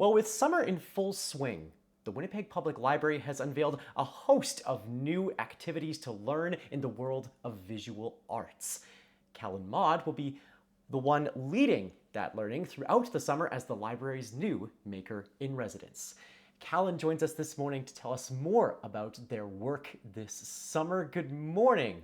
Well, with summer in full swing, the Winnipeg Public Library has unveiled a host of new activities to learn in the world of visual arts. Callen Maude will be the one leading that learning throughout the summer as the library's new Maker in Residence. Callen joins us this morning to tell us more about their work this summer. Good morning.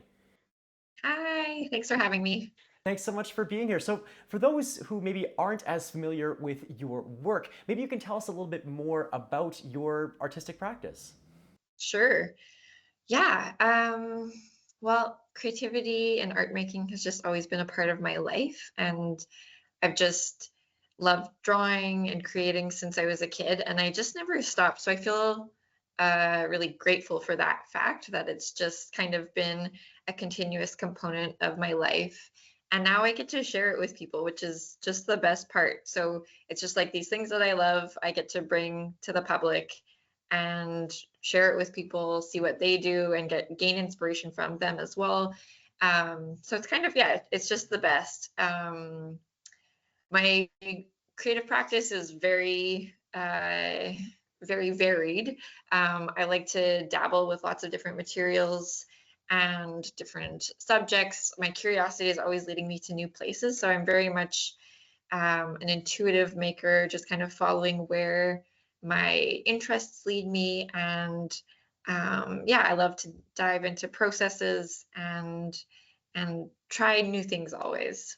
Hi, thanks for having me. Thanks so much for being here. So, for those who maybe aren't as familiar with your work, maybe you can tell us a little bit more about your artistic practice. Sure. Yeah. Well, creativity and art making has just always been a part of my life, and I've just loved drawing and creating since I was a kid, and I just never stopped. So I feel really grateful for that fact that it's just kind of been a continuous component of my life. And now I get to share it with people, which is just the best part. So it's just like these things that I love, I get to bring to the public and share it with people, see what they do, and gain inspiration from them as well. So it's kind of, yeah, it's just the best. My creative practice is very varied. I like to dabble with lots of different materials and different subjects. My curiosity is always leading me to new places, so I'm very much an intuitive maker, just kind of following where my interests lead me. And yeah, I love to dive into processes and try new things always.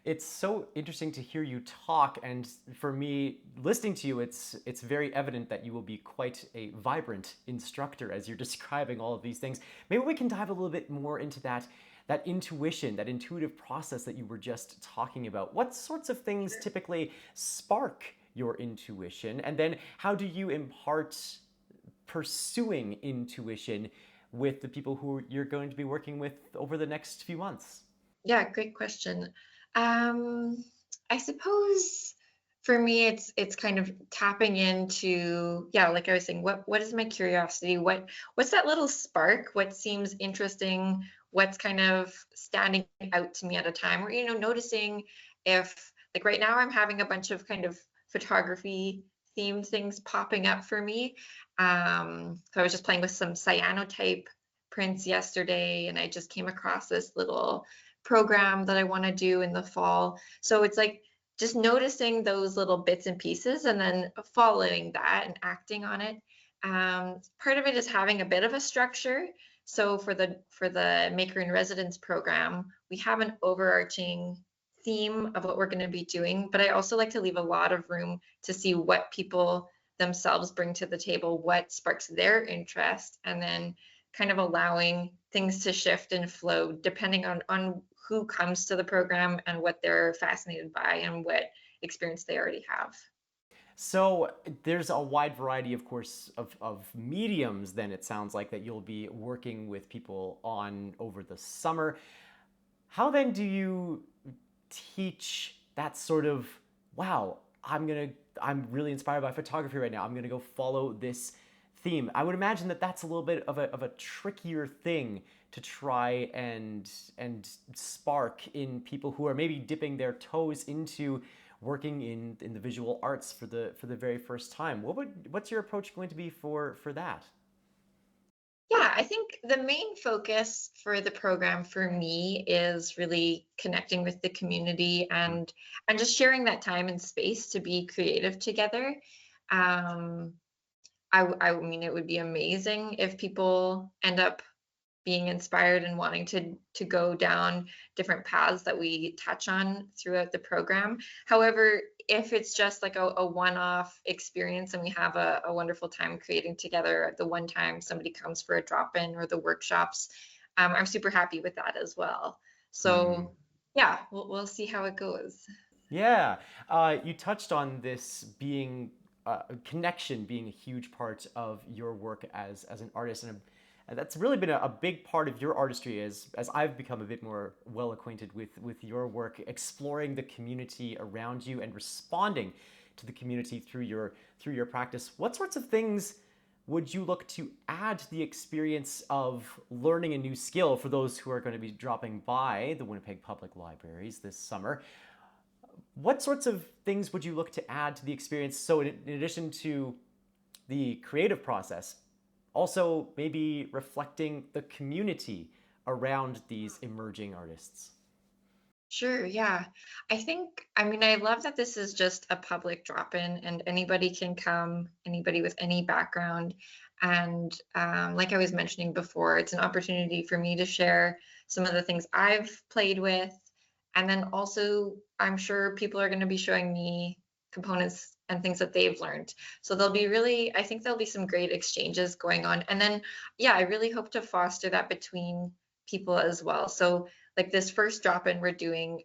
It's so interesting to hear you talk, and for me, listening to you, it's very evident that you will be quite a vibrant instructor as you're describing all of these things. Maybe we can dive a little bit more into that intuition, that intuitive process that you were just talking about. What sorts of things typically spark your intuition, and then how do you impart pursuing intuition with the people who you're going to be working with over the next few months? Yeah, great question. Um, I suppose for me it's kind of tapping into, yeah, like I was saying, what is my curiosity? What's that little spark? What seems interesting? What's kind of standing out to me at a time? Or, noticing if, like, right now I'm having a bunch of kind of photography themed things popping up for me. So I was just playing with some cyanotype prints yesterday, and I just came across this little program that I want to do in the fall. So it's like just noticing those little bits and pieces and then following that and acting on it. Part of it is having a bit of a structure. So for the Maker in Residence program, we have an overarching theme of what we're going to be doing, but I also like to leave a lot of room to see what people themselves bring to the table, what sparks their interest, and then kind of allowing things to shift and flow depending on who comes to the program and what they're fascinated by and what experience they already have. So there's a wide variety, of course, of mediums, then it sounds like, that you'll be working with people on over the summer. How then do you teach that sort of, wow, I'm really inspired by photography right now. I'm gonna go follow this theme. I would imagine that that's a little bit of a trickier thing to try and spark in people who are maybe dipping their toes into working in the visual arts for the very first time. What's your approach going to be for that? Yeah, I think the main focus for the program for me is really connecting with the community and just sharing that time and space to be creative together. Um, I mean, it would be amazing if people end up being inspired and wanting to go down different paths that we touch on throughout the program. However, if it's just like a one-off experience and we have a wonderful time creating together the one time somebody comes for a drop-in or the workshops, I'm super happy with that as well. Hmm. So yeah, we'll see how it goes. Yeah, you touched on this being connection being a huge part of your work as an artist, and that's really been a big part of your artistry as I've become a bit more well acquainted with your work, exploring the community around you and responding to the community through your practice. What sorts of things would you look to add to the experience of learning a new skill for those who are going to be dropping by the Winnipeg Public Libraries this summer? What sorts of things would you look to add to the experience? So, in addition to the creative process, also maybe reflecting the community around these emerging artists. Sure, yeah. I mean, I love that this is just a public drop-in and anybody can come, anybody with any background. And like I was mentioning before, it's an opportunity for me to share some of the things I've played with. And then also, I'm sure people are going to be showing me components and things that they've learned. So I think there'll be some great exchanges going on. And then, yeah, I really hope to foster that between people as well. So like this first drop-in we're doing,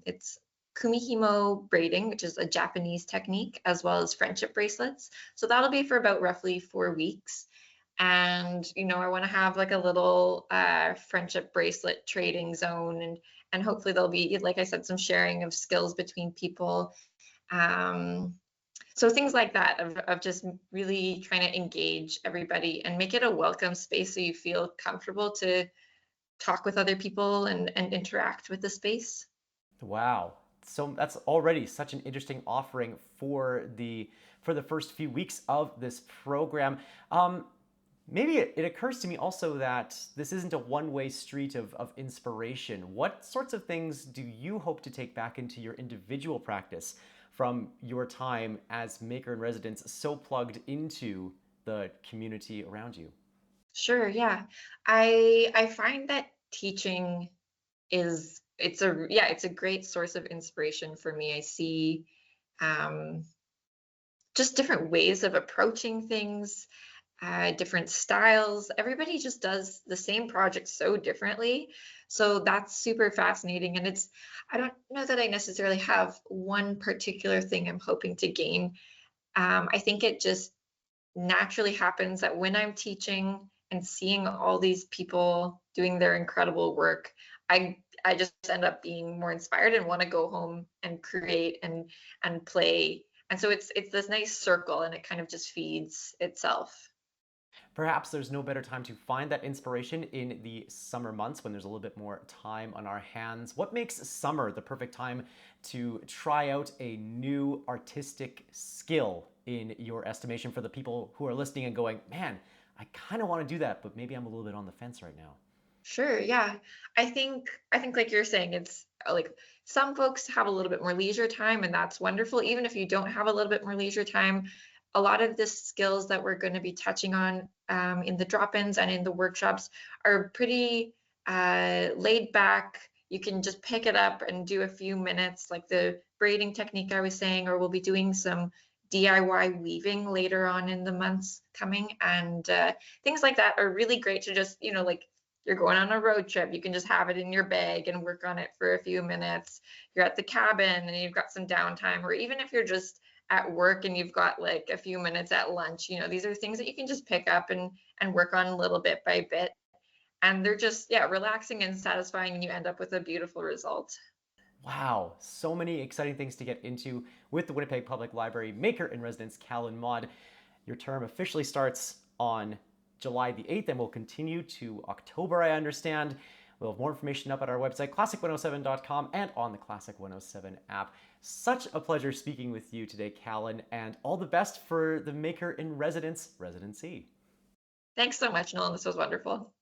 it's kumihimo braiding, which is a Japanese technique, as well as friendship bracelets. So that'll be for about roughly 4 weeks. And I want to have like a little friendship bracelet trading zone, and hopefully there'll be, like I said, some sharing of skills between people. Um, so things like that of just really trying to engage everybody and make it a welcome space so you feel comfortable to talk with other people and interact with the space. Wow. So that's already such an interesting offering for the first few weeks of this program. Maybe it occurs to me also that this isn't a one-way street of inspiration. What sorts of things do you hope to take back into your individual practice from your time as maker in residence, so plugged into the community around you? Sure, yeah. I find that teaching it's a great source of inspiration for me. I see um, just different ways of approaching things, different styles. Everybody just does the same project so differently. So that's super fascinating. And I don't know that I necessarily have one particular thing I'm hoping to gain. I think it just naturally happens that when I'm teaching and seeing all these people doing their incredible work, I just end up being more inspired and want to go home and create and play. And so it's this nice circle and it kind of just feeds itself. Perhaps there's no better time to find that inspiration in the summer months when there's a little bit more time on our hands. What makes summer the perfect time to try out a new artistic skill in your estimation for the people who are listening and going, man, I kind of want to do that, but maybe I'm a little bit on the fence right now? Sure, yeah. I think like you're saying, it's like some folks have a little bit more leisure time and that's wonderful. Even if you don't have a little bit more leisure time, a lot of the skills that we're going to be touching on in the drop-ins and in the workshops are pretty laid back. You can just pick it up and do a few minutes, like the braiding technique I was saying, or we'll be doing some DIY weaving later on in the months coming. And things like that are really great to just, like you're going on a road trip, you can just have it in your bag and work on it for a few minutes. You're at the cabin and you've got some downtime, or even if you're just at work and you've got like a few minutes at lunch, these are things that you can just pick up and work on a little bit by bit. And they're just, yeah, relaxing and satisfying, and you end up with a beautiful result. Wow, so many exciting things to get into with the Winnipeg Public Library Maker in Residence Callen Maude. Your term officially starts on July the 8th and will continue to October, I understand. We'll have more information up at our website, classic107.com, and on the Classic 107 app. Such a pleasure speaking with you today, Callen, and all the best for the Maker in Residence residency. Thanks so much, Nolan. This was wonderful.